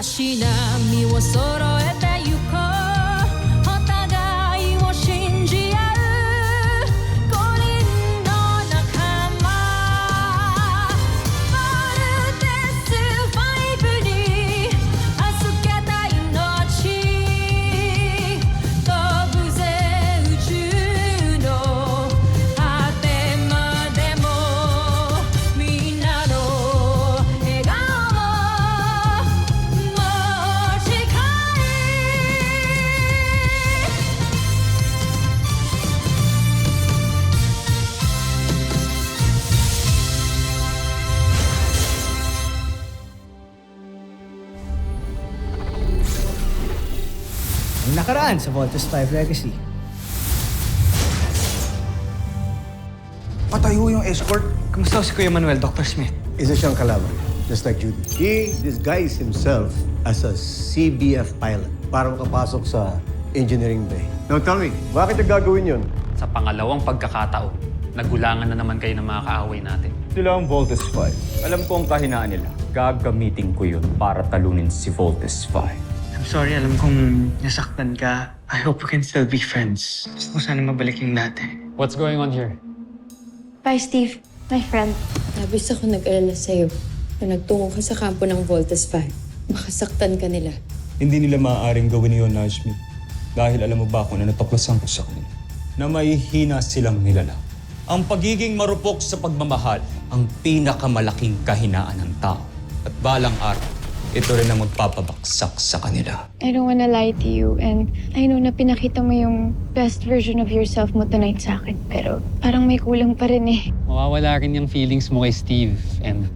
しな身を揃えてゆこうお互いを信じ合う5人の仲間バルテス5に預けた命飛ぶぜ宇宙の果てまでもみんなの笑顔持ち帰Ang nakaraan sa Voltes 5 Legacy. Patay ho yung escort. Kumusta si Kuya Manuel, Dr. Smith? Isa siyang kalaban, just like Judy. He disguised himself as a CBF pilot para makapasok sa engineering bay. Now tell me, bakit niya gagawin yun? Sa pangalawang pagkakataon, nagulangan na naman kayo ng mga kaaway natin. Sila ang Voltes 5. Alam ko ang kahinaan nila. Gagamitin ko yun para talunin si Voltes 5. I'm sorry, alam kong nasaktan ka. I hope we can still be friends. Gusto ko sana mabalik yung dati. What's going on here? Bye, Steve. My friend. Labis ako nag-alala sa'yo na nagtungo ka sa kampo ng Voltes 5. Makasaktan ka nila. Hindi nila maaaring gawin yun, Najmi. Dahil alam mo ba kung ano natuklasan ko sa kanila? Na may hina silang nilalang. Ang pagiging marupok sa pagmamahal ang pinakamalaking kahinaan ng tao. At balang araw, ito rin ang magpapabaksak sa kanila. I don't wanna lie to you and I know na pinakita mo yung best version of yourself mo tonight sa akin. Pero parang may kulang pa rin eh. Mawawala rin yung feelings mo kay Steve. And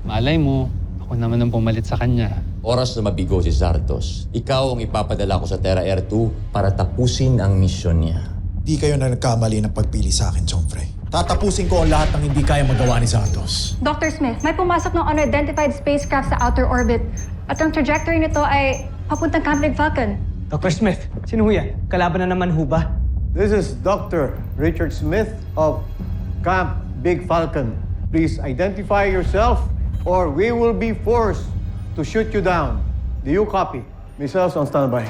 malay mo, ako naman ang pumalit sa kanya. Oras na mabigo si Zardos. Ikaw ang ipapadala ko sa Terra Air 2 para tapusin ang misyon niya. Di kayo na nagkamali ng pagpili sa akin, Chomfrey. Tatapusin ko ang lahat ng hindi kaya magawa ni Zardos. Dr. Smith, may pumasok ng unidentified spacecraft sa outer orbit at ang trajectory nito ay papuntang Camp Big Falcon. Dr. Smith, sino ho yan? Kalaban na naman ho ba? This is Dr. Richard Smith of Camp Big Falcon. Please identify yourself or we will be forced to shoot you down. Do you copy? Missiles on standby.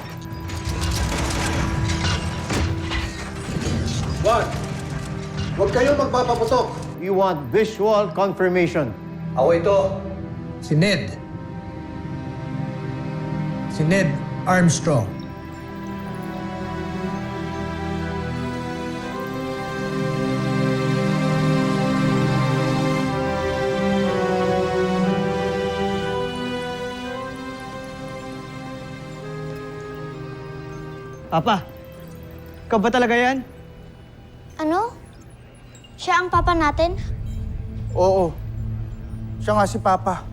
One. Huwag kayong magpapaputok. We want visual confirmation. Ako ito. Si Ned. Si Ned Armstrong. Papa, ikaw ba talaga yan? Ano? Siya ang papa natin? Oo. Siya nga si Papa.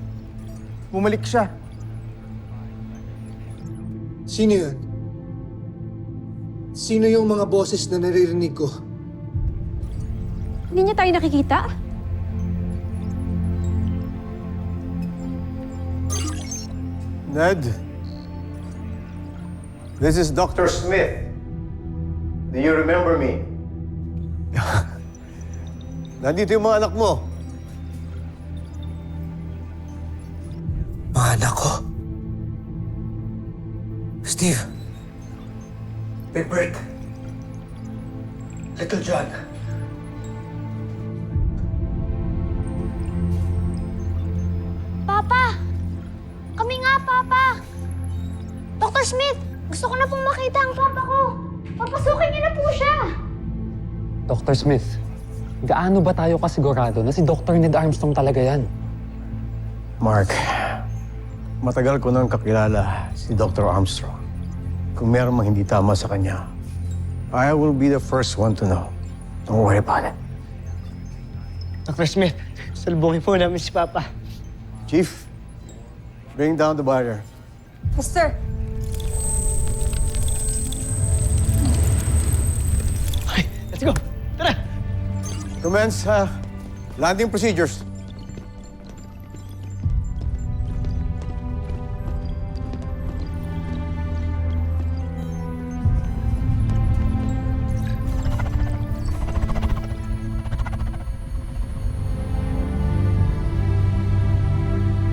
Bumalik siya. Sino yun? Sino yung mga boses na naririnig ko? Hindi niya tayo nakikita? Ned? This is Dr. Smith. Do you remember me? Nandito yung mga anak mo. Mga anak ko. Steve. Big Bird. Little John. Papa! Kami nga, Papa! Dr. Smith, gusto ko na pong makita ang papa ko. Papasukin niyo na po siya. Dr. Smith, gaano ba tayo kasigurado na si Dr. Ned Armstrong talaga yan? Mark, matagal ko nang kakilala si Dr. Armstrong. Kung meron mang hindi tama sa kanya, I will be the first one to know. Don't worry about it. Dr. Smith, salubungin po namin si Papa. Chief, bring down the barrier. Yes, sir. Okay, let's go. Tara! Commence landing procedures.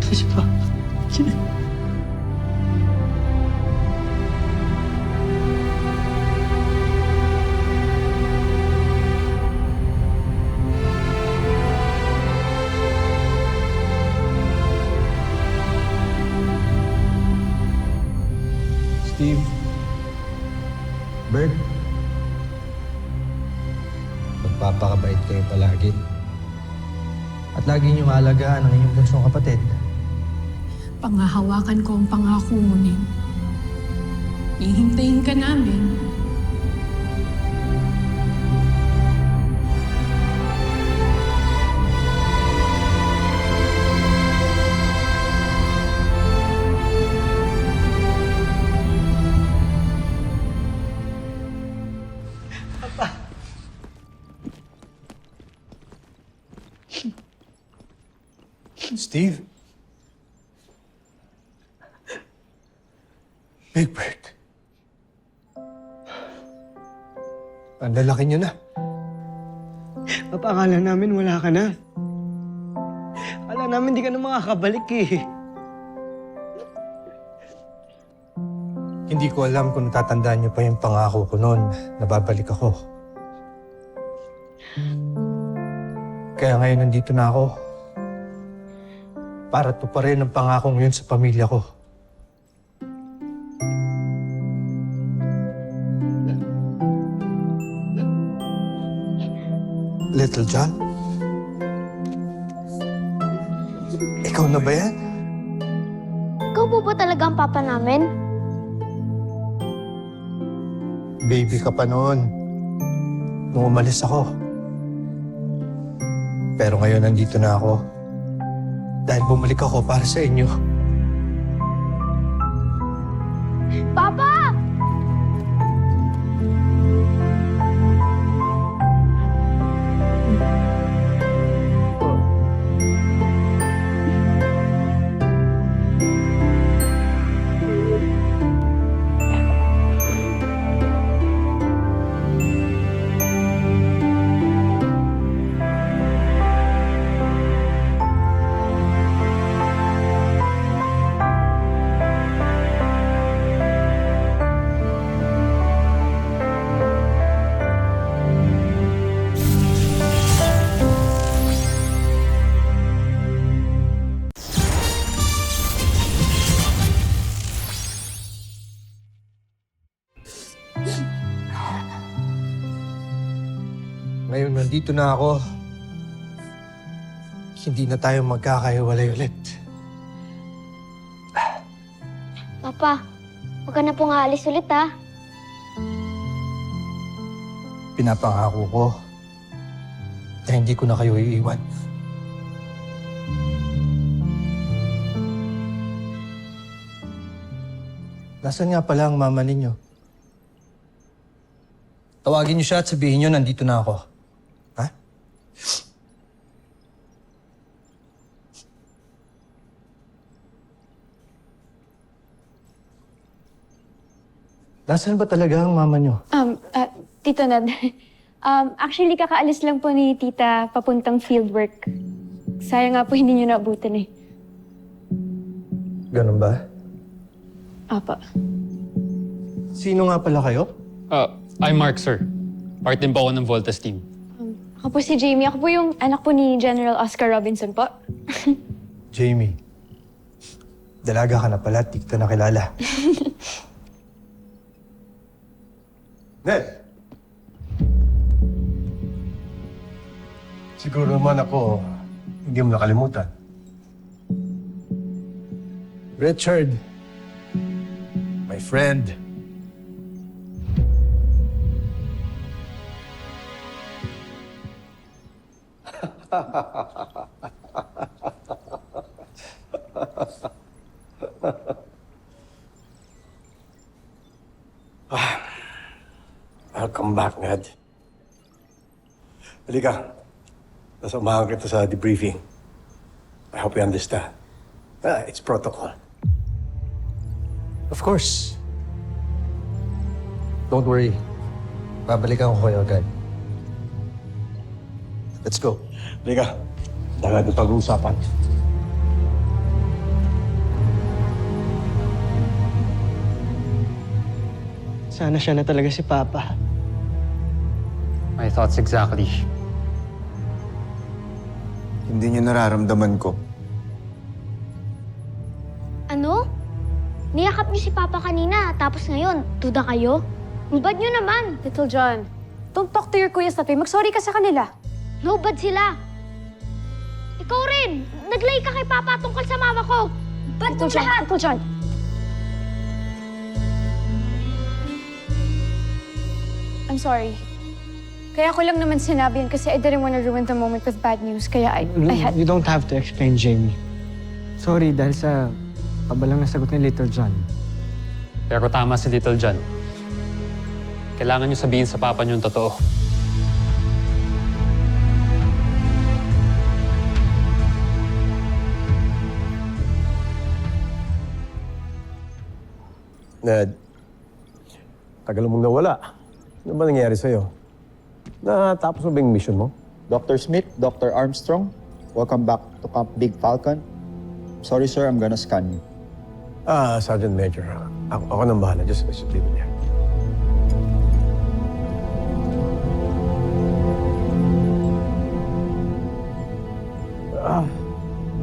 Si Papa. Steve. Bert. Magpapakabait kayo palagi. At lagi niyong alagaan ang inyong bunsong kapatid. Pangahawakan ko ang pangako mo, Ning. Hihintayin ka namin. Steve? Big Bird. Ang lalaki niyo na. Papa, akala namin wala ka na. Akala namin di ka na makakabalik eh. Hindi ko alam kung natatandaan niyo pa yung pangako ko noon na babalik ako. Kaya ngayon nandito na ako. Para tuparin ang pangakong yun sa pamilya ko. Little John? Ikaw na ba yan? Ikaw po ba talaga ang papa namin? Baby ka pa noon. Nung umalis ako. Pero ngayon nandito na ako. Dahil bumalik ako para sa inyo. Papa! Ngayon nandito na ako. Hindi na tayo magkakahiwalay ulit. Papa, huwag ka na pong aalis ulit, ha? Pinapangako ko na hindi ko na kayo iiwan. Nasaan nga pala ang mama ninyo? Tawagin niyo siya at sabihin niyo nandito na ako. Ha? Nasaan ba talaga ang mama niyo? Tito Ned, actually kakaalis lang po ni Tita papuntang fieldwork. Sayang nga po hindi niyo naabutan eh. Ganun ba? Apa. Sino nga pala kayo? I'm Mark, sir. Part din po ako ng Voltas team. Ako po si Jamie. Ako po yung anak po ni General Oscar Robinson po. Jamie. Dalaga ka na pala, di kita nakilala. Ned! Siguro naman ako, hindi mo nakalimutan. Richard. My friend. Welcome back, Ned. Halika. Nasamahan kita sa debriefing. I hope you understand. It's protocol. Of course. Don't worry. Babalikan ko kayo agad. Let's go. Halika. Dagat ng pag-uusapan. Sana siya na talaga si Papa. My thoughts exactly. Hindi niyo nararamdaman ko. Ano? Niyakap niyo si Papa kanina, tapos ngayon, duda kayo? Ang bad niyo naman. Little John, don't talk to your kuyas that way. Mag-sorry ka sa kanila. No bad sila. Ikaw rin, naglay ka kay Papa tungkol sa mama ko. Bad Little mong John, lahat. Little John. I'm sorry. Kaya ko lang naman sinabi yan kasi I didn't want to ruin the moment with bad news. Kaya I had... You don't have to explain, Jamie. Sorry dahil sa pabalang nasagot ni Little John. Pero tama si Little John. Kailangan niyo sabihin sa papa niyo yung totoo. Ned, tagal mong nawala. Ano ba nangyari sa'yo? Natapos mo ba yung mission mo? Dr. Smith, Dr. Armstrong, welcome back to Camp Big Falcon. Sorry sir, I'm gonna scan you. Sergeant Major. Ako nang bahala. Just leave it here.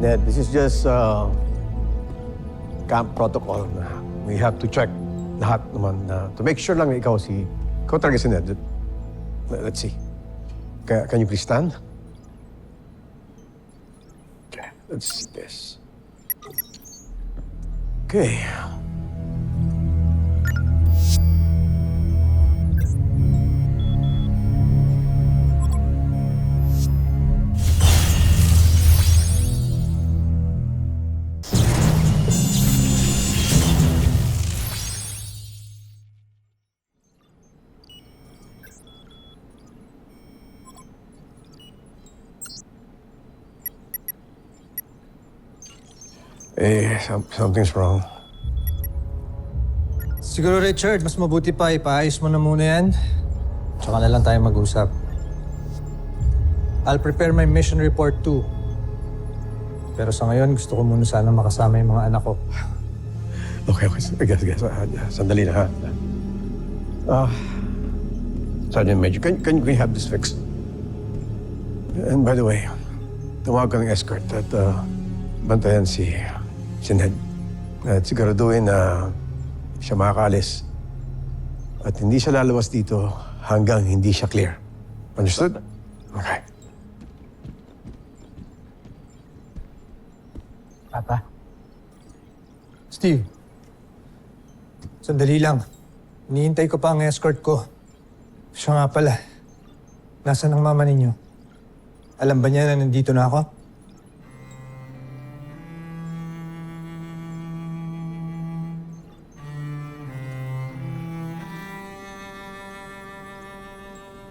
Ned, this is just camp protocol na we have to check lahat naman to make sure lang na ikaw talaga si Ned. Let's see. Can you please stand? Okay, let's see this. Okay. Something's wrong. Siguro Richard, mas mabuti pa ipaayos mo na muna yan. Tsaka na lang tayo mag-usap. I'll prepare my mission report too. Pero sa ngayon, gusto ko muna sana makasama yung mga anak ko. Okay. Guys. Sandali na, ha? Sergeant Major, can we have this fixed? And by the way, tumawag ka ng escort at bantayan si Ned. At siguraduhin na siya makakaalis. At hindi siya lalabas dito hanggang hindi siya clear. Understood? Okay. Papa? Steve, sandali lang. Hinihintay ko pa ang escort ko. Siya nga pala. Nasaan ang mama ninyo? Alam ba niya na nandito na ako?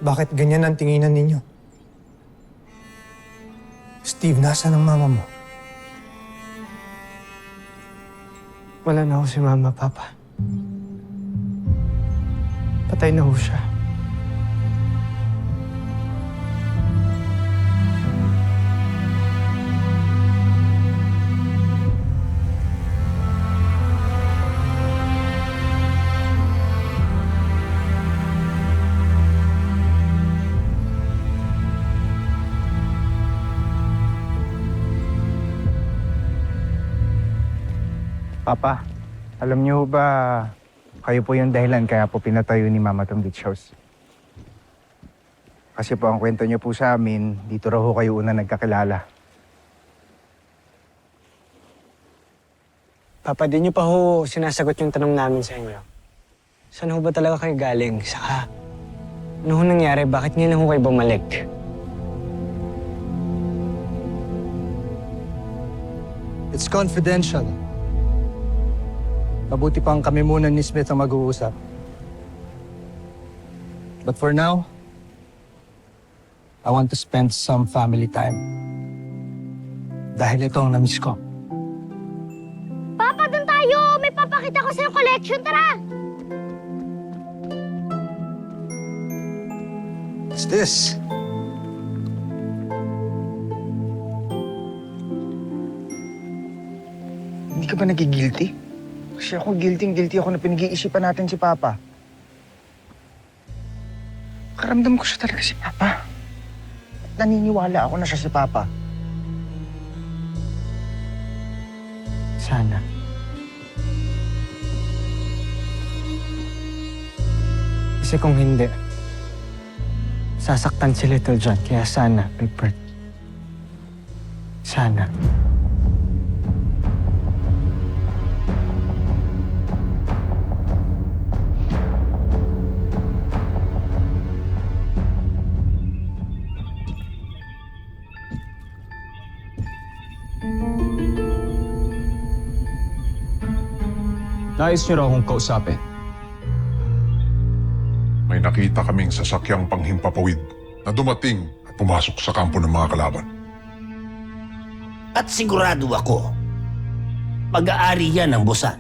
Bakit ganyan ang tinginan ninyo? Steve, nasaan ang mama mo? Wala na ako si Mama, Papa. Patay na ho siya. Papa, alam niyo ba kayo po yung dahilan kaya po pinatayo ni Mama tong beach house? Kasi po ang kwento niyo po sa amin, dito raw ho kayo una nagkakilala. Papa, di niyo pa ho sinasagot yung tanong namin sa inyo. Saan ho ba talaga kayo galing? Saka, ano ho nangyari? Bakit ngayon ho kayo bumalik? It's confidential. Mabuti pang kami muna ni Smith ang mag-uusap. But for now, I want to spend some family time. Dahil ito ang na-miss ko. Papa, doon tayo! May papakita ko sa yung collection. Tara! What's this? Hindi ka ba nagigilty? Kasi ako guilty ako na pinag-iisipan natin si Papa. Karamdam ko siya talaga si Papa. At naniniwala ako na siya si Papa. Sana. Kasi kung hindi, sasaktan si Little John. Kaya sana, Rupert. Sana. Nais niyo raw akong kausapin. May nakita kaming sasakyang panghimpapawid na dumating at pumasok sa kampo ng mga kalaban. At sigurado ako, mag-aari yan ng Busan.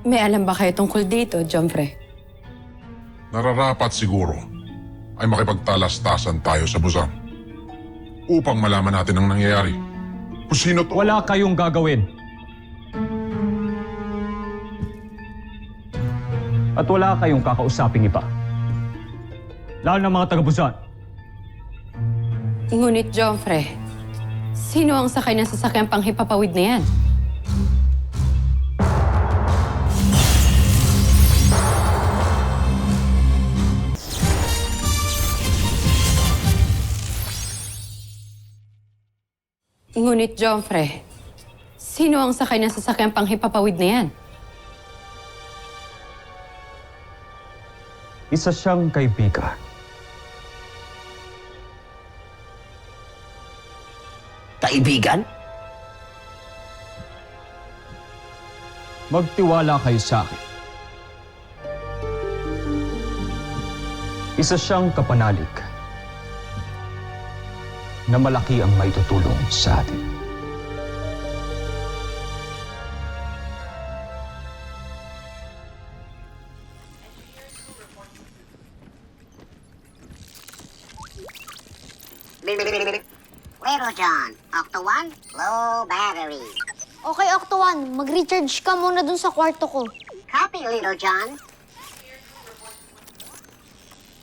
May alam ba kayo tungkol dito, Jomfre? Nararapat siguro ay makipagtalastasan tayo sa Busan upang malaman natin ang nangyayari. Kung sino to... Wala kayong gagawin. At wala kayong kakausaping iba. Lalo ng mga taga-Busan. Ngunit, Jomfre, sino ang sakay ng sasakyang panghipapawid na yan? Ngunit, Jomfre, sino ang sakay ng sasakyang panghipapawid na yan? Isa siyang kaibigan. Kaibigan? Magtiwala kayo sa akin. Isa siyang kapanalig na malaki ang maitutulong sa atin. Little John, Octo 1, low battery. Okay, Octo 1, mag-recharge ka muna dun sa kwarto ko. Copy, Little John.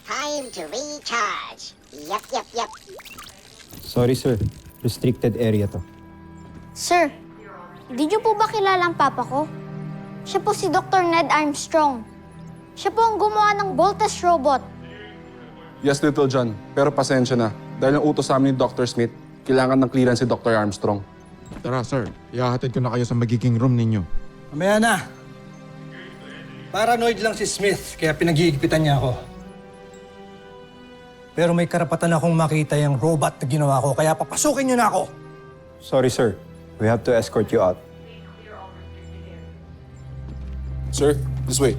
Time to recharge. Yep. Sorry, sir. Restricted area to. Sir, di niyo po ba kilala ang papa ko? Siya po si Dr. Ned Armstrong. Siya po ang gumawa ng Voltes robot. Yes, Little John. Pero pasensya na. Dahil ang utos sa amin ni Dr. Smith, kailangan ng clearance si Dr. Armstrong. Tara, sir. Ihahatid ko na kayo sa magiging room ninyo. Mamaya na. Paranoid lang si Smith, kaya pinag-iigpitan niya ako. Pero may karapatan akong makita yung robot na ginawa ko, kaya papasukin niyo na ako. Sorry, sir. We have to escort you out. Sir, this way.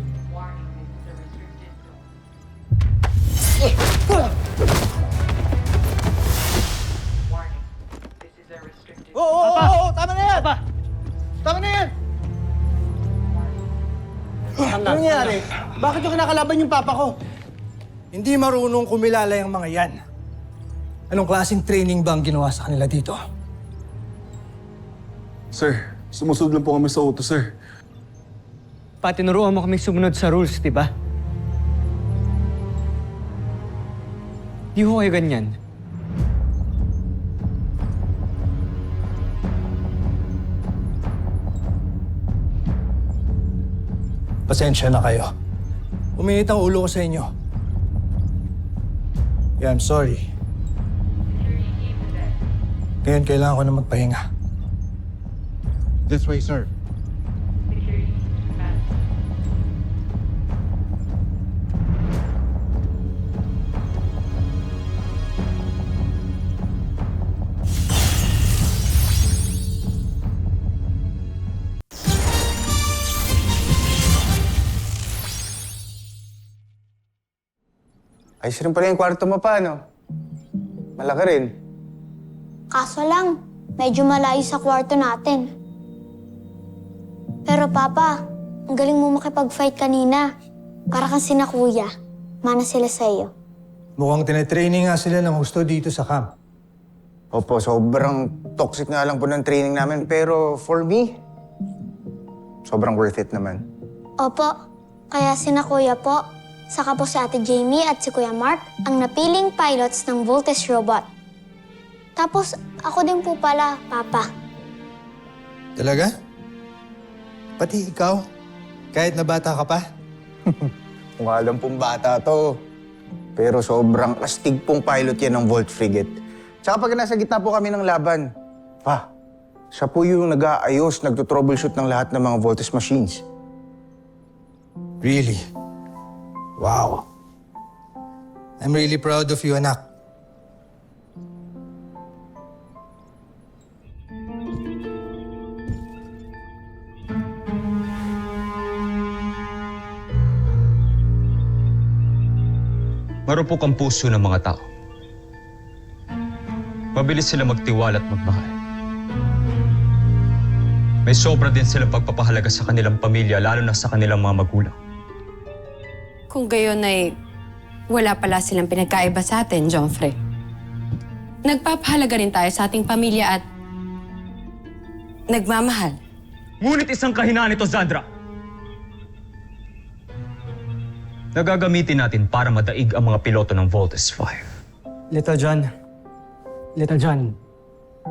Oo, tama na yan! Papa! Tama na yan! Ano nangyari? Bakit yung kinakalaban yung papa ko? Hindi marunong kumilala yung mga yan. Anong klaseng training ba ang ginawa sa kanila dito? Sir, sumusunod lang po kami sa utos, sir. Patinuruan mo kami sumunod sa rules, di ba? Di ho kayo ganyan. Pasensya na kayo. Uminit ang ulo ko sa inyo. Yeah, I'm sorry. Ngayon kailangan ko na magpahinga. This way, sir. Ayos rin pala yung kwarto mo pa, no? Malaki rin. Kaso lang, medyo malayo sa kwarto natin. Pero Papa, ang galing mo makipag-fight kanina. Para kang sina Kuya. Mana sila sa iyo. Mukhang tinetraining nga sila ng gusto dito sa camp. Opo, sobrang toxic nga lang po ng training namin. Pero for me, sobrang worth it naman. Opo, kaya sina Kuya po, saka po si Ate Jamie at si Kuya Mark ang napiling pilots ng Voltes robot. Tapos ako din po pala, Papa. Talaga? Pati ikaw? Kahit na bata ka pa? Kung alam pong bata to. Pero sobrang astig pong pilot yan ng Volt Frigate. Tsaka pag nasa gitna po kami ng laban, pa, siya po yung nag-aayos, nagto-troubleshoot ng lahat ng mga Voltes machines. Really? Wow. I'm really proud of you, anak. Marupok ang puso ng mga tao. Mabilis sila magtiwala at magmahal. May sobra din silang pagpapahalaga sa kanilang pamilya, lalo na sa kanilang mga magulang. Kung gayon ay wala pala silang pinagkaiba sa atin, Joffrey. Nagpapahalaga rin tayo sa ating pamilya at nagmamahal. Ngunit isang kahinaan ito, Zandra. Nagagamitin natin para madaig ang mga piloto ng Voltes 5. Little John,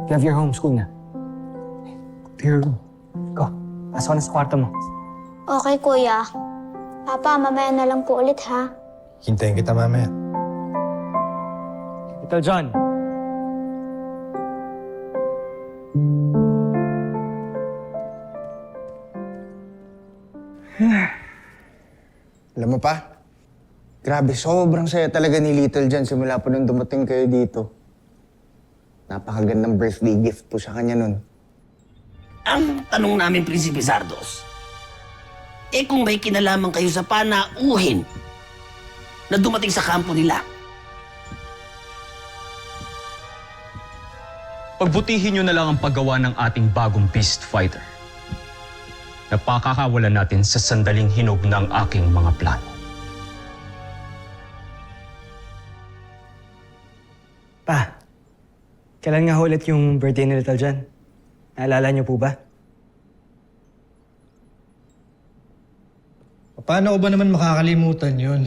you have your homeschool na. To your room. Go, pasok ka na sa kwarto mo. Okay, kuya. Papa, mamaya na lang po ulit, ha? Hintayin kita mamaya. Little John. Alam mo pa, grabe, sobrang saya talaga ni Little John simula po nung dumating kayo dito. Napakagandang birthday gift po sa kanya nun. Ang tanong namin, Prinsipe Zardos, kung may kinalaman kayo sa panauhin na dumating sa kampo nila, Pagbutihin nyo na lang ang paggawa ng ating bagong beast fighter. Napakakawalan natin sa sandaling hinog ng aking mga plano. Pa, kailan nga ulit yung birthday ni Little John? Naalala niyo po ba? Paano ko ba naman makakalimutan yun?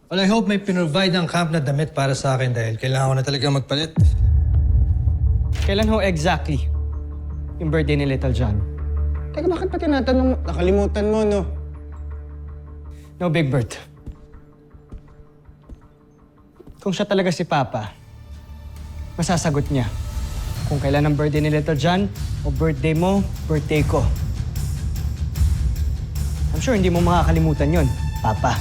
Well, I hope may pinrovide ang camp na damit para sa akin dahil kailangan ko na talaga magpalit. Kailan ho exactly yung birthday ni Little John? Teka, bakit pa tinatanong? Nakalimutan mo, no? No, Big Bird. Kung siya talaga si Papa, masasagot niya kung kailan ang birthday ni Little John o birthday mo, birthday ko. I'm sure hindi mo makakalimutan yun, Papa.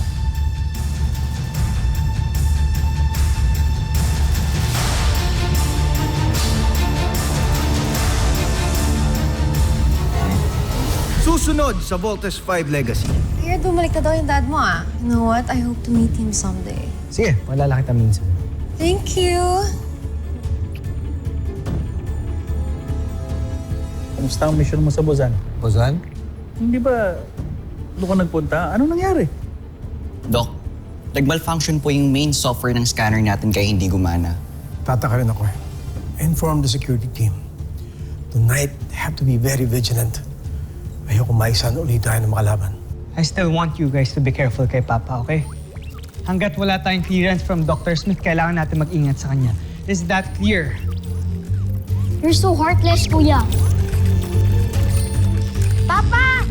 Susunod sa Voltes 5 Legacy. Here, bumalik na daw yung dad mo ah. You know what? I hope to meet him someday. Sige, wala kita minsan. Thank you. Kamusta ang mission mo sa Busan? Busan? Hindi ba doon ka nagpunta? Anong nangyari? Doc, nag-malfunction po yung main software ng scanner natin kaya hindi gumana. Tataka rin ako eh. Inform the security team. Tonight, have to be very vigilant. Ayoko maisan ulit tayo ng makalaban. I still want you guys to be careful kay Papa, okay? Hanggat wala tayong clearance from Dr. Smith, kailangan natin mag-ingat sa kanya. Is that clear? You're so heartless, kuya. Papa!